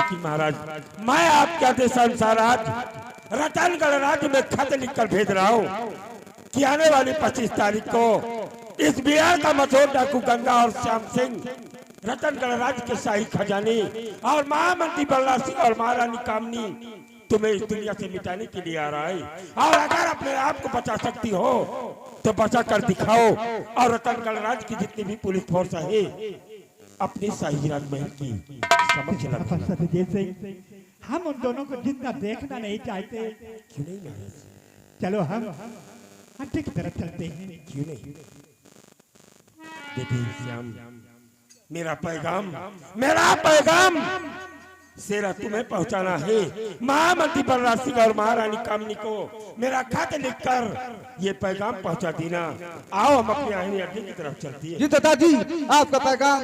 लेकिन महाराज मैं आपके आदेशानुसार आज रतनगढ़ राज्य में खत लिखकर भेज रहा हूँ कि आने वाली 25 तारीख को इस बिहार का मशहूर डाकू गंगा और श्याम सिंह रतनगढ़ राज्य के शाही खजाने और महामंत्री बलराज सिंह और महारानी कामनी तुम्हें इस दुनिया से मिटाने के लिए आ रहा है। और अगर अपने आप को बचा सकती हो तो बचा कर दिखाओ और रतनगढ़ राज्य की जितनी भी पुलिस फोर्स है अपने शाही राजमहल की समक्ष रखना। हम उन दोनों को जितना देखना नहीं चाहते। क्यों नहीं? चलो हम हट्टे की तरफ चलते हैं। क्यों नहीं? देखिए श्याम, मेरा पैगाम सेरा तुम्हें पहुंचाना है। महामंत्री बलराज सिंह और महारानी कामनी को मेरा खत लिखकर ये पैगाम पहुंचा देना। आओ हम अपने आईने अड्डे की तरफ चलती है। जी दादाजी, आपका पैगाम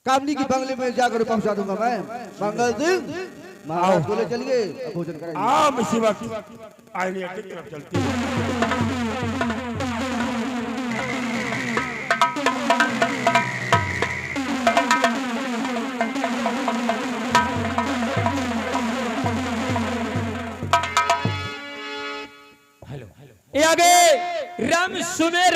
कामनी की बंगले में जाकर पहुंचा दूंगा मैं। मंगल सिंह महाराज बोले चलिए भोजन करेंगे। आओ हम इसी वक्त आईने अड्डे की तरफ चलती है। आगे राम सुमेर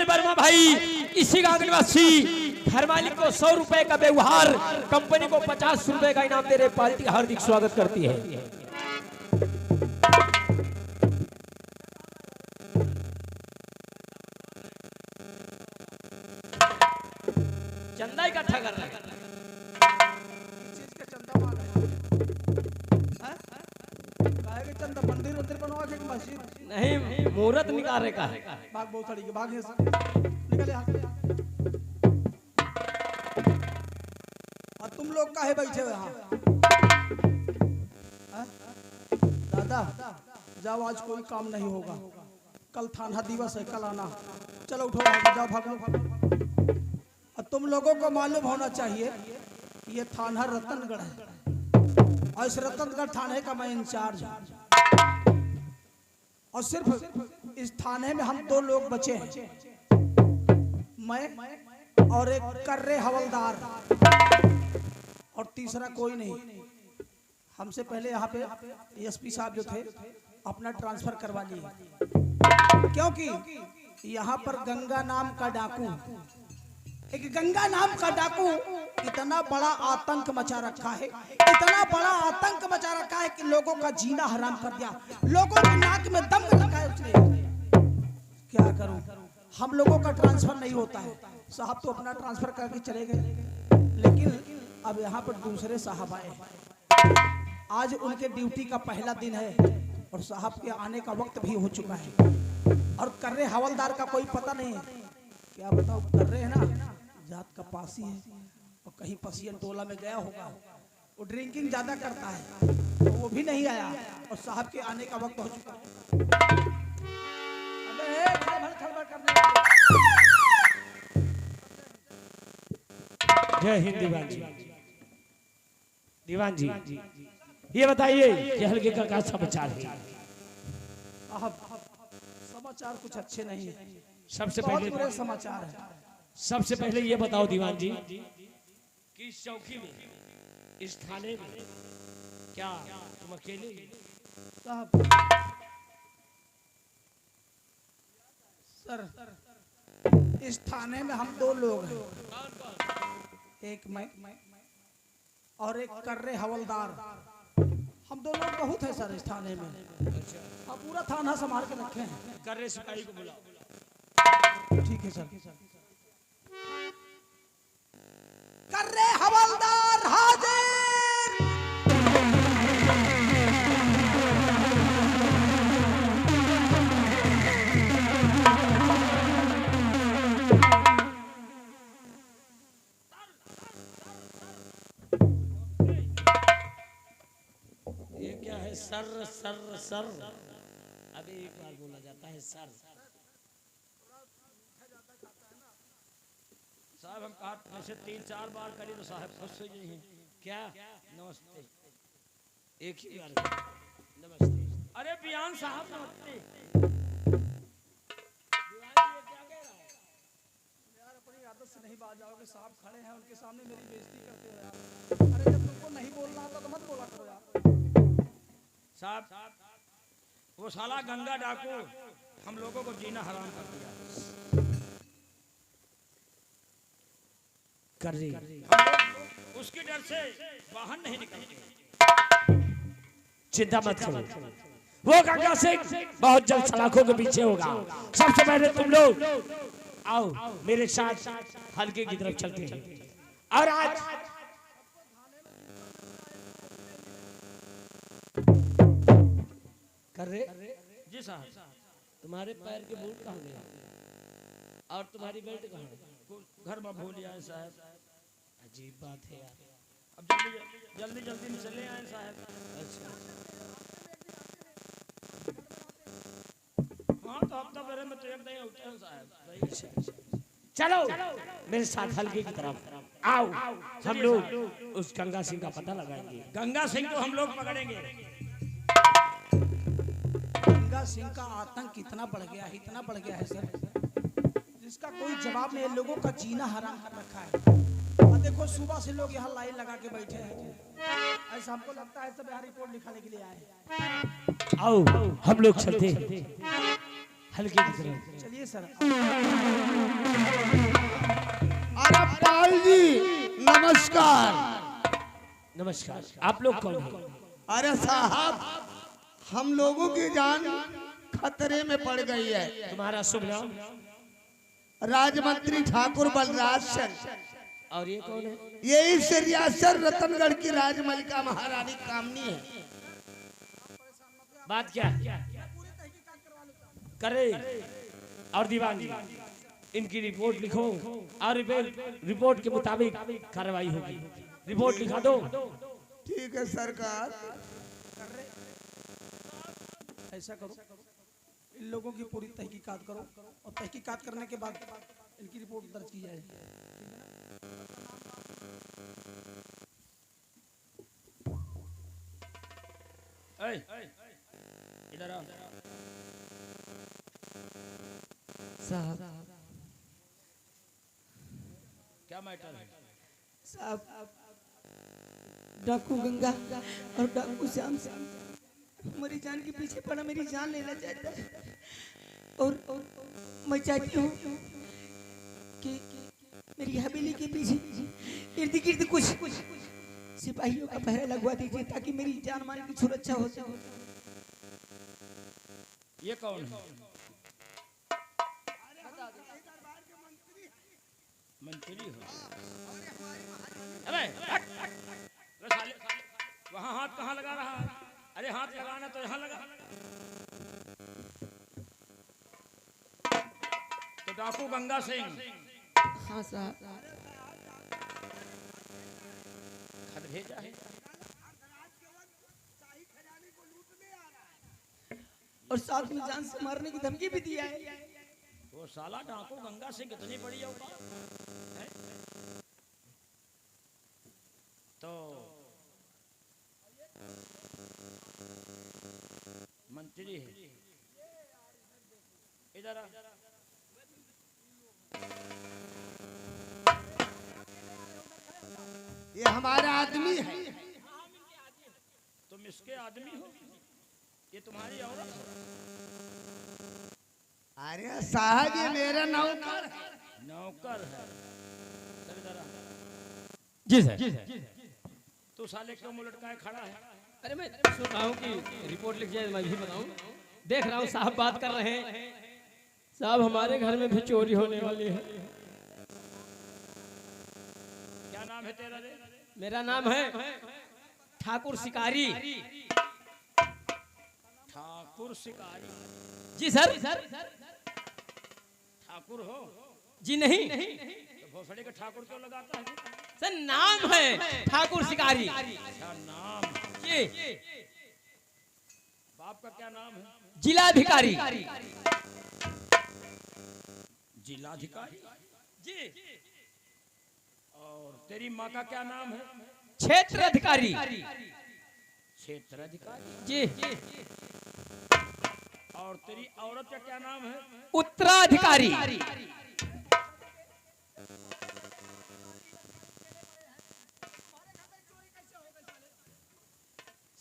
वर्मा भाई इसी गांव निवासी घर मालिक को 100 रुपए का व्यवहार, कंपनी को 50 रुपए का इनाम दे रहे। पार्टी का हार्दिक स्वागत करती है। चंदा इकट्ठा कर रहे हैं। मंदिर बनवा के मस्जिद नहीं, मुहूर्त निकालने का है। भाग बहुत सारी के भाग है निकले यहाँ से। और तुम लोग काहे बैठे हो यहाँ? दादा जाओ, आज कोई काम नहीं होगा। कल थाना दिवस है, कल आना। चलो उठो, जाओ भागो। और तुम लोगों को मालूम होना चाहिए ये थाना रतनगढ़ है और इस रतनगढ़ थाने का मैं इंचार्ज हूँ। और सिर्फ इस थाने में हम 2 लोग बचे हैं, मैं और एक कर्रे हवलदार, और तीसरा कोई नहीं। हमसे पहले यहाँ पे एसपी साहब जो थे अपना ट्रांसफर करवा लिए, क्योंकि यहाँ पर गंगा नाम का डाकू इतना बड़ा आतंक मचा रखा है, कि लोगों का जीना हराम कर दिया। लोगों की नाक में दम रखा है उसने। क्या करूं, हम लोगों का ट्रांसफर नहीं होता है। साहब तो अपना ट्रांसफर करके चले गए, लेकिन अब यहाँ पर दूसरे साहब आए। आज उनके ड्यूटी का पहला दिन है और साहब के आने का वक्त भी हो चुका है। और कर्रे हवलदार का कोई पता नहीं है। क्या बताओ, कर्रे है ना, जात का पासी है और कहीं पसियन टोला में गया होगा। वो ड्रिंकिंग ज्यादा करता है, तो वो भी नहीं आया और साहब के आने का वक्त हो चुका है। अबे खड़बड़ करने जय हिंद दीवान जी, ये बताइए कि हल्के का क्या समाचार है? समाचार कुछ अच्छे नहीं है। सबसे बहुत पहले बुरे समाचार है। सबसे पहले ये बताओ दीवान जी कि इस चौकी में, इस थाने में क्या तुम अकेले? सर, इस थाने में हम 2 लोग हैं, एक मैं और एक कर्रे हवलदार। हम 2 लोग बहुत है सर इस थाने में। अब पूरा थाना संभाल के रखे हैं। कर्रे सिपाही को बुलाओ। ठीक है सर। कर्रे हवलदार हाजिर। ये क्या है? सर सर सर, अभी एक बार बोला जाता है सर। साहब हम काट में से 3-4 बार करी तो साहब खुश हो गए हैं। क्या? नमस्ते, एक ही बार नमस्ते। अरे बियान साहब नमस्ते। से नहीं बाज जाओगे, साहब खड़े हैं उनके सामने मेरी बेइज्जती करते हो यार। अरे जब तुमको नहीं बोलना आता तो मत बोला करो यार। साहब वो साला गंगा डाकू हम लोगों को जीना हराम कर दिया। कर रही उसके डर से बाहर नहीं निकलते। चिंता मत करो, वो गंगा सिंह बहुत जल्द सलाखों के पीछे होगा। सबसे पहले तुम लोग आओ मेरे साथ हल्के की तरफ चलते हैं। और आज कर रहे जी साहब, तुम्हारे पैर के बूट कहाँ गए और तुम्हारी बेल्ट कहाँ है? घर में भूल आए साहब। अजीब बात है यार। अब जल्दी जल्दी चले आए साहब। अच्छा हाँ तो हफ्ता भर में तो एक नहीं होते हैं साहब। चलो मेरे साथ हल्के की तरफ आओ, हम लोग उस गंगा सिंह का पता लगाएंगे। गंगा सिंह को हम लोग पकड़ेंगे। गंगा सिंह का आतंक इतना बढ़ गया है, इतना बढ़ गया है सर, जिसका कोई जवाब नहीं। लोगों का जीना हराम कर रखा है। और देखो सुबह से लोग यहाँ लाइन लगा के बैठे हैं। ऐसा हमको लगता है सब यहाँ रिपोर्ट लिखाने के लिए आए हैं। आओ हम लोग चलते हैं हल्के की तरफ। चलिए सर। अरे पाल जी नमस्कार। नमस्कार, आप लोग कौन हैं? अरे साहब, हम लोगों की जान खतरे में पड़ गई है। तुम्हारा शुभ नाम राजमंत्री ठाकुर बलराज सिंह, और ये कौन है? यही से रियासत रतनगढ़ की राजमलिका महारानी कामनी है। बात क्या करे? और दीवान जी इनकी रिपोर्ट लिखो और रिपोर्ट के मुताबिक कार्रवाई होगी। रिपोर्ट लिखा दो। ठीक है सरकार। ऐसा करो, इन लोगों की पूरी तहकीकात करो और तहकीकात करने के बाद इनकी रिपोर्ट दर्ज की जाए। इधर आओ। साहब क्या मैटर है? साहब, डाकू गंगा और डाकू श्याम मेरी जान के पीछे पड़ा, मेरी जान लेना चाहता है। और मैं चाहती हूँ कि मेरी हवेली के पीछे इर्द गिर्द कुछ सिपाहियों का पहरा लगवा दीजिए ताकि मेरी जान मान की सुरक्षा हो सके। ये कौन है? मंत्री हो? अबे वहाँ हाथ कहाँ लगा रहा है? अरे हाथ लगाना तो यहाँ लगा। तो डाकू गंगा सिंह हाँ साहब। खत भेजा है और साथ में जान से मारने की धमकी भी दिया है। वो साला डाकू गंगा सिंह कितनी बड़ी होगी है? तो मंत्री है। इधर आ। ये हमारा आदमी है। तुम इसके आदमी हो? ये तुम्हारी औरत है? अरे साहब, ये मेरा नौकर है। नौकर है? चल इधर आ। जी सर। तू साले क्यों मुंह लटकाए खड़ा है? अरे मैं सुन रहा हूँ कि रिपोर्ट लिख जाए, मैं भी बताऊँ। देख रहा हूँ साहब बात कर रहे हैं। साहब हमारे घर में भी चोरी होने वाली है। क्या नाम है तेरा रे? मेरा नाम है ठाकुर शिकारी। ठाकुर शिकारी? जी सर। ठाकुर हो? जी नहीं तो भोसड़ी का ठाकुर क्यों लगाता है? सर, नाम है ठाकुर शिकारी। अच्छा नाम। जी। बाप का क्या नाम है? जिलाधिकारी। जिलाधिकारी? जी। और तेरी माँ का क्या नाम है? क्षेत्राधिकारी। क्षेत्राधिकारी? जी। और तेरी औरत का क्या नाम है? उत्तराधिकारी।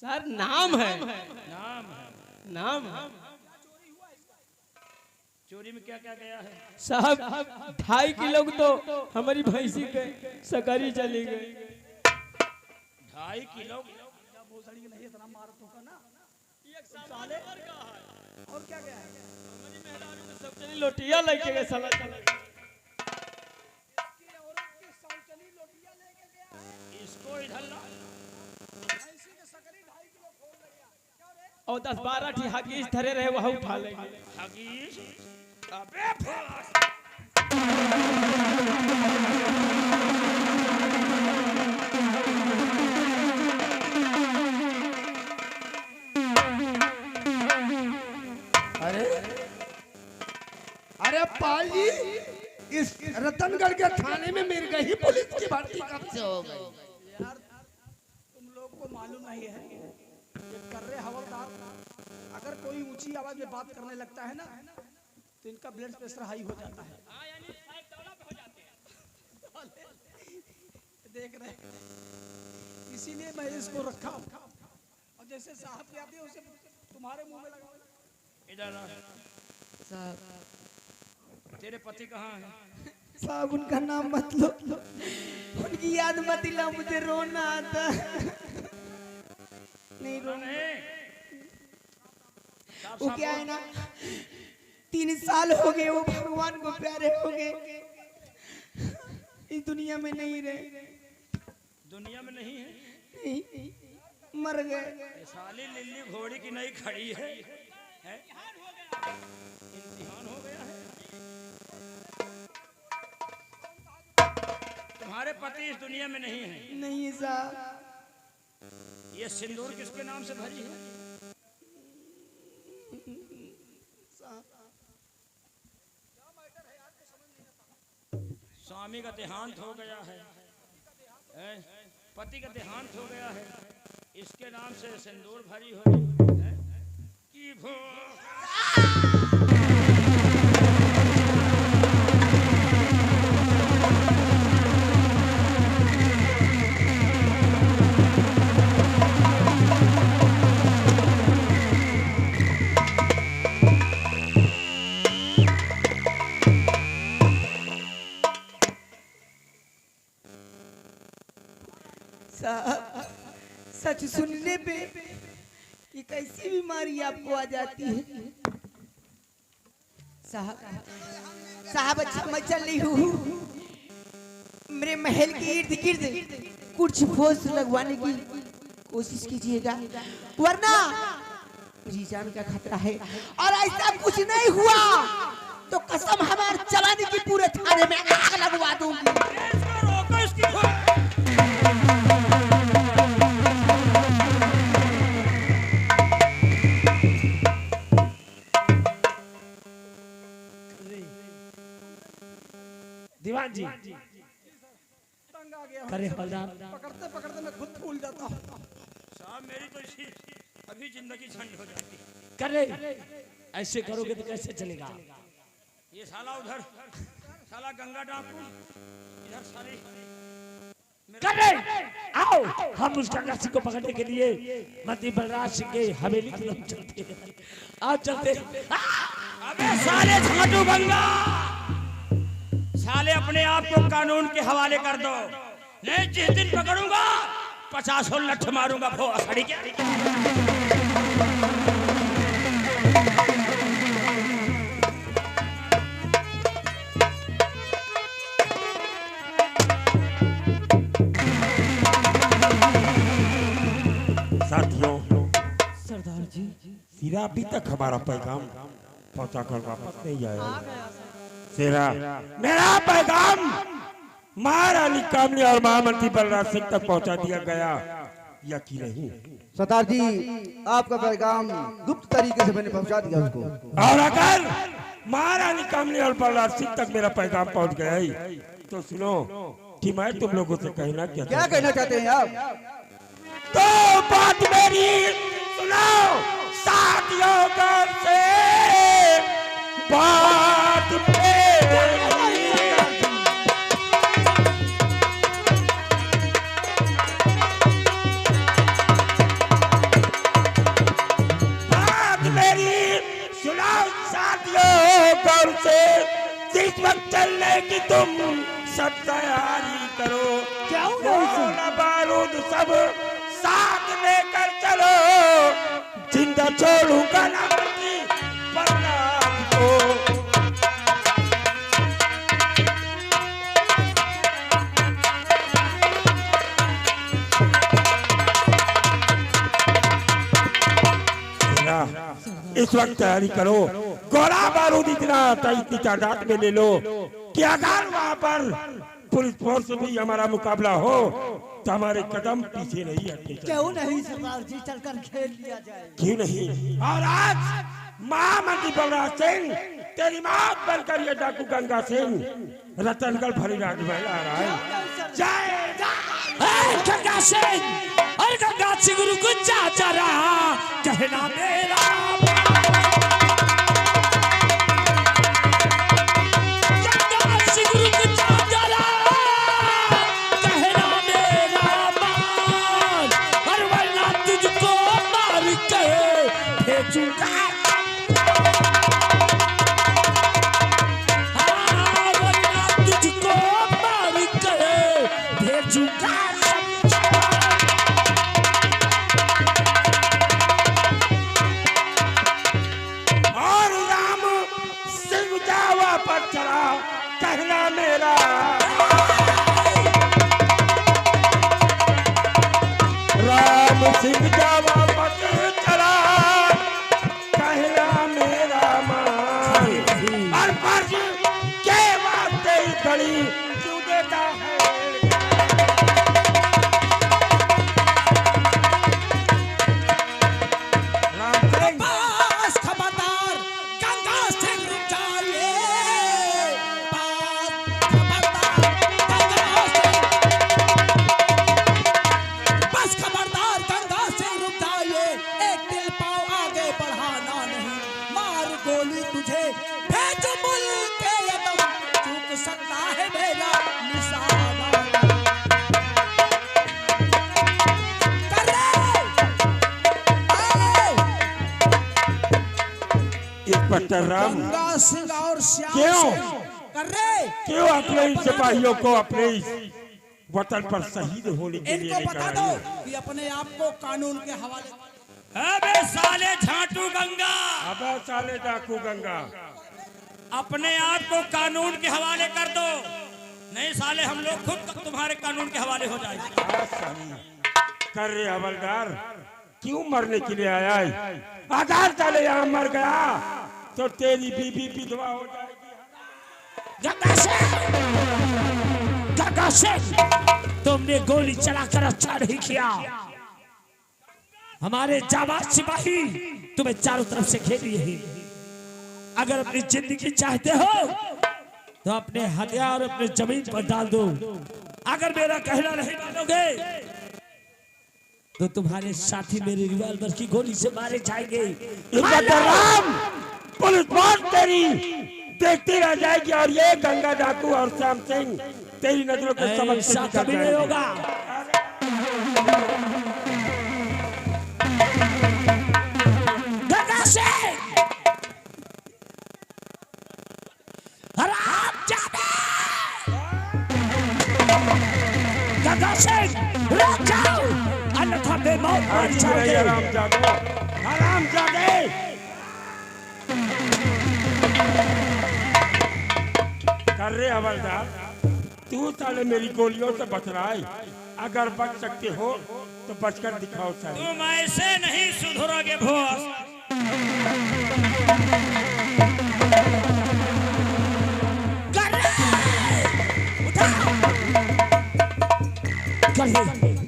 सर नाम है, नाम है। नाम है चोरी में क्या क्या गया है? साहब 2.5 किलो तो हमारी भैंसी के सकरी चली गई। 2.5 किलो और क्या गया है? सब चली लोटिया लेके गए साला। इसको इधर ला। और 10-12 ठी हगीज धरे रहे वह उठा लेंगे। हगीज अबे फलास। अरे पाल जी, इस रतनगढ़ के थाने में मिर्गही पुलिस की भर्ती कब से हो गई? यार तुम लोग को मालूम नहीं है ये कर्रे हवलदार अगर कोई ऊंची आवाज में बात करने लगता है ना तो इनका ब्लड प्रेशर हाई हो जाता है। देख रहे इसीलिए मैं इसको रखा और जैसे साहब की आती है उसे तुम्हारे मुंह में लगा। इधर आ। तेरे पति कहाँ हैं? साहब उनका नाम मत लो, उनकी याद मत दिलाओ, मुझे रोना आता नहीं। रोना वो क्या है ना, 3 साल हो गए वो भगवान को प्यारे हो गए, इस दुनिया में नहीं रहे। दुनिया में नहीं है? नहीं, मर गए। ये साली लिल्ली घोड़ी की नहीं खड़ी है, है? इम्तिहान हो गया है। तुम्हारे पति इस दुनिया में नहीं है? नहीं साहब। ये सिंदूर किसके नाम से भरी है? स्वामी का देहांत हो गया है, पति का देहांत हो गया है, इसके नाम से सिंदूर भरी हो है? की भो सच सुनने पे ये कैसी बीमारी आपको आ जाती है साहब? साहब अच्छा मैं चल रही हूँ, मेरे महल के इर्द गिर्द कुछ फोर्स लगवाने की कोशिश कीजिएगा, वरना मेरी जान का खतरा है। और ऐसा कुछ नहीं हुआ तो कसम हमारे जवानी की पूरे थाने में आग लगवा दूंगी। दीवान जी तंग आ गया करे हवलदार। पकड़ते पकड़ते मैं खुद भूल जाता हूँ। साहब मेरी तो इसी अभी जिंदगी झंड हो जाती। करे ऐसे करोगे तो कैसे चलेगा? ये साला उधर साला गंगा डाकू, इधर साली करे आओ हम उस गंगा सिंह को पकड़ने के लिए मंत्री बलराज सिंह के हवेली की तरफ चलते हैं। आज चलते। अबे साले झाटू गंगा, साले अपने आप को कानून के हवाले कर दो, नहीं जिस दिन पकड़ूंगा 50 लठ मारूंगा भो अखड़ी के। साथियों, सरदार जी सीरा अभी तक हमारा पैगाम पहुंचा कर वापस नहीं आया। सेरा मेरा पैगाम महारानी कामनी और महामंत्री बलराज सिंह तक पहुंचा दिया गया या कि नहीं? सरदार जी आपका पैगाम गुप्त तरीके से मैंने पहुंचा दिया उसको। और अगर महारानी कामनी और बलराज सिंह तक मेरा पैगाम पहुंच गया ही तो सुनो कि मैं तुम लोगों से कहना क्या कहना चाहते हैं आप? तो बात मेरी सुनो साथियों, गौर से बात मेरी। कि तुम सब तैयारी करो, क्या हुआ इसे? गोला बारूद सब साथ लेकर चलो, जिंदा छोड़ूंगा ना मर्दी प्रहलाद को। इस वक्त तैयारी करो, गोला बारूद इतनी तादाद में ले लो कि अगर वहाँ पर पुलिस फोर्स भी हमारा मुकाबला हो तो हमारे कदम पीछे नहीं हटने चाहिए। क्यों नहीं सरदार जी, चलकर खेल लिया जाए। क्यों नहीं? और आज महामंत्री बलराज सिंह तेरी मौत बनकर ये डाकू गंगा सिंह रतनगढ़ भरी राज में आ रहा है। जय जय गंगा सिंह और गंगा सिंह रुक जा जरा, कहना मेरा गंगा सिंह रुक जा जरा, कहना मेरा मान, और वरना तुझको मार के भेजूंगा, वरना तुझको मार के भेजूंगा। चला कहना मेरा, राम सिंह जावा पत चला कहना मेरा मान, और फर्ज के वास्ते घड़ी क्यों देता है। राम गंगा सिंह और श्याम क्यों अपने इन सिपाहियों को अपने वतन पर शहीद होने के लिए इनको बता दो कि अपने आप को कानून के हवाले। अबे साले झाटू गंगा, अबे साले डाकू गंगा, अपने आप को कानून के हवाले कर दो, नहीं साले हम लोग खुद तुम्हारे कानून के हवाले हो जाएंगे। कर रहे हवलदार, क्यों मरने के लिए आया है? अगर चले यहाँ मर गया तो तेरी बीबी विधवा हो जाएगी। गंगा सिंह, तुमने गोली चलाकर अच्छा नहीं किया। हमारे जाबाज सिपाही तुम्हें चारों तरफ से घेर लिए हैं। अगर अपनी जिंदगी चाहते हो तो अपने हथियार अपने जमीन पर डाल दो। अगर मेरा कहना नहीं मानोगे तो तुम्हारे साथी मेरे रिवॉल्वर की गोली से मारे जाएंगे। पुलिस फोर्स तेरी देखती रह जाएगी और ये गंगा डाकू और श्याम सिंह तेरी नजरों के समक्ष कभी नहीं होगा। गंगा सिंह, गंगा सिंह रुक जाओ, अन्यथा बेमौत मर जाओगे। आराम जागे। कर रहे हवलदार, तू साले मेरी गोलियों से बच रहा है। अगर बच सकते हो तो बचकर दिखाओ साले। तुम ऐसे नहीं सुधरोगे बॉस।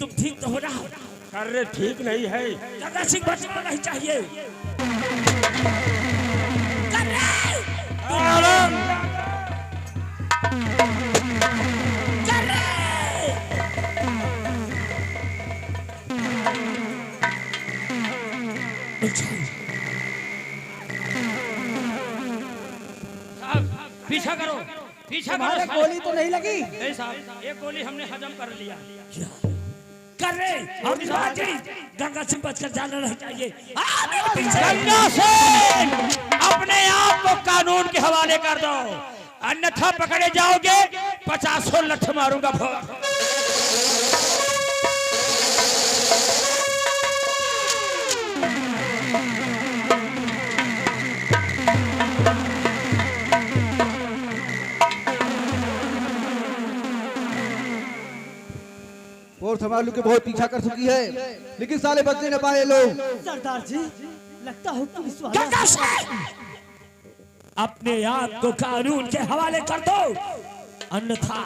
तुम ठीक तो हो रहा हो? कर रहे ठीक नहीं है। गंगा सिंह बचना नहीं चाहिए। पीछा करो, पीछा करो। गोली तो नहीं लगी? नहीं साहब, एक गोली हमने हजम कर लिया। कर रहे और गंगा सिंह बचकर जाना नहीं चाहिए। गंगा सिंह, अपने आप को कानून के हवाले कर दो। अन्यथा पकड़े जाओगे 50 लठ मारूंगा। और संभालू के बहुत पीछा कर चुकी है, लेकिन साले बचने न पाए लोग। सरदार जी, लगता हो कि गंगा सिंह, अपने आप को कानून के हवाले कर दो, अन्यथा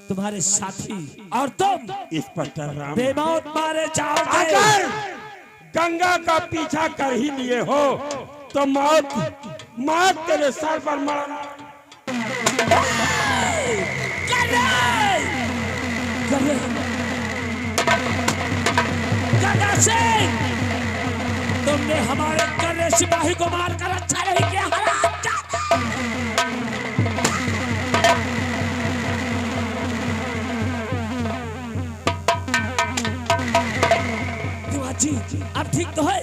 तुम्हारे साथी और तुम इंस्पेक्टर राम बेमौत मारे जाओगे। अगर गंगा का पीछा कर ही लिए हो तो मौत मौत तेरे सर पर मरना। गंगा सिंह, तुमने हमारे कर्रे सिपाही को मारकर अच्छा नहीं किया। जी अब ठीक तो है।